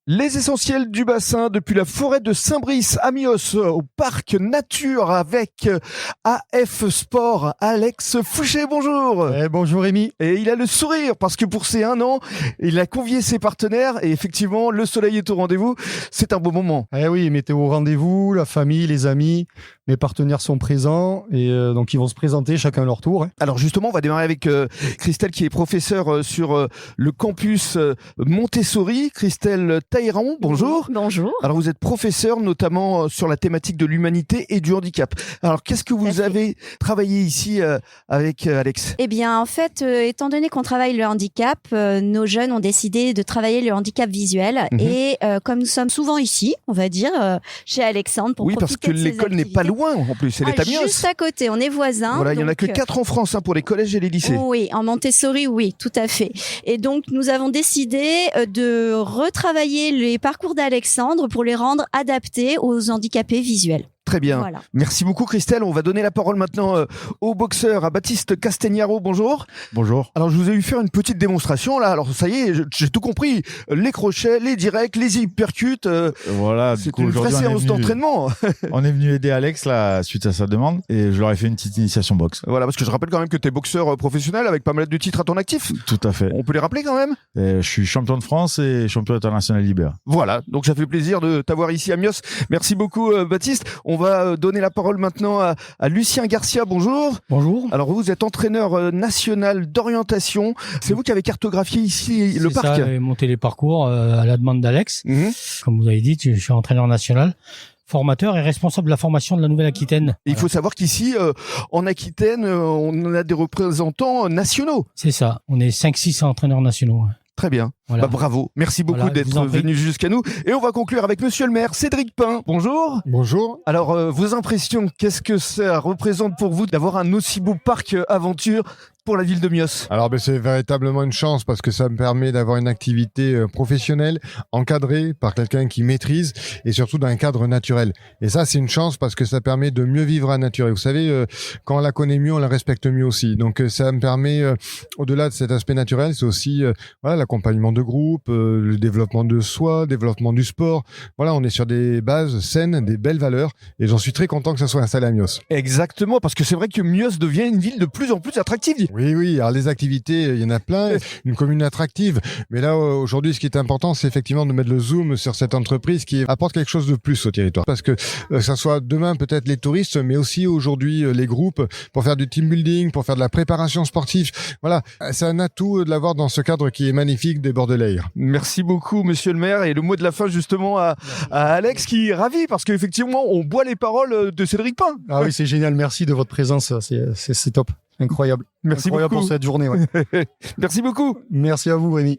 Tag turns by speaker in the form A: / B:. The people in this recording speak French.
A: Les essentiels du bassin depuis la forêt de Saint-Brice à Mios au parc nature avec AF Sport. Alex Fouché, bonjour.
B: Bonjour Rémi.
A: Et il a le sourire parce que pour ses 1 an, il a convié ses partenaires et effectivement le soleil est au rendez-vous. C'est un beau moment.
B: Oui, météo au rendez-vous, la famille, les amis, mes partenaires sont présents et donc ils vont se présenter chacun à leur tour.
A: Alors justement, on va démarrer avec Christelle qui est professeure sur le campus Montessori. Christelle Taïran, bonjour.
C: Bonjour.
A: Alors vous êtes professeur notamment sur la thématique de l'humanité et du handicap. Alors qu'est-ce que vous avez travaillé ici avec Alex ?
C: Eh bien en fait, étant donné qu'on travaille le handicap, nos jeunes ont décidé de travailler le handicap visuel et comme nous sommes souvent ici, on va dire, chez Alexandre pour profiter de ses
A: parce que l'école n'est pas loin en plus, elle est à Mios.
C: Juste à côté, on est voisins.
A: Voilà, il n'y en a que 4 en France pour les collèges et les lycées.
C: Oui, en Montessori, oui, tout à fait. Et donc nous avons décidé de retravailler les parcours d'Alexandre pour les rendre adaptés aux handicapés visuels.
A: Très bien.
C: Voilà.
A: Merci beaucoup Christelle. On va donner la parole maintenant au boxeur, à Baptiste Castagnaro. Bonjour.
D: Bonjour.
A: Alors je vous ai vu faire une petite démonstration là. Alors ça y est, j'ai tout compris. Les crochets, les directs, les uppercuts.
D: Voilà,
A: c'est une vraie séance d'entraînement.
D: On est venu aider Alex là, suite à sa demande et je leur ai fait une petite initiation boxe.
A: Voilà, parce que je rappelle quand même que tu es boxeur professionnel avec pas mal de titres à ton actif.
D: Tout à fait.
A: On peut les rappeler quand même.
D: Je suis champion de France et champion international libère.
A: Voilà, donc ça fait plaisir de t'avoir ici à Mios. Merci beaucoup Baptiste. On va donner la parole maintenant à Lucien Garcia. Bonjour.
B: Bonjour.
A: Alors vous êtes entraîneur national d'orientation. C'est vous qui avez cartographié ici le parc.
E: C'est ça, monté les parcours à la demande d'Alex. Comme vous avez dit, je suis entraîneur national, formateur et responsable de la formation de la Nouvelle-Aquitaine.
A: Il faut savoir qu'ici, en Aquitaine, on a des représentants nationaux.
E: C'est ça, on est 5-6 entraîneurs nationaux.
A: Très bien.
E: Voilà.
A: Bravo. Merci beaucoup d'être venu jusqu'à nous. Et on va conclure avec monsieur le maire, Cédric Pin. Bonjour.
B: Bonjour.
A: Alors, vos impressions, qu'est-ce que ça représente pour vous d'avoir un aussi beau parc aventure pour la ville de Mios?
F: Alors c'est véritablement une chance parce que ça me permet d'avoir une activité professionnelle encadrée par quelqu'un qui maîtrise et surtout dans un cadre naturel. Et ça c'est une chance parce que ça permet de mieux vivre à nature. Et vous savez, quand on la connaît mieux, on la respecte mieux aussi. Donc ça me permet, au-delà de cet aspect naturel, c'est aussi l'accompagnement de groupe, le développement de soi, développement du sport. Voilà, on est sur des bases saines, des belles valeurs et j'en suis très content que ça soit installé à Mios.
A: Exactement, parce que c'est vrai que Mios devient une ville de plus en plus attractive.
F: Oui, alors les activités, il y en a plein, une commune attractive. Mais là, aujourd'hui, ce qui est important, c'est effectivement de mettre le zoom sur cette entreprise qui apporte quelque chose de plus au territoire. Parce que ça soit demain peut-être les touristes, mais aussi aujourd'hui les groupes pour faire du team building, pour faire de la préparation sportive. Voilà, c'est un atout de l'avoir dans ce cadre qui est magnifique des bords de l'Aire.
A: Merci beaucoup, monsieur le maire. Et le mot de la fin, justement, à Alex qui est ravi parce qu'effectivement, on boit les paroles de Cédric Pin.
B: Ah oui, c'est génial. Merci de votre présence. C'est top. Incroyable.
A: Merci
B: Incroyable
A: beaucoup
B: pour cette journée. Ouais.
A: Merci beaucoup.
B: Merci à vous, Rémi.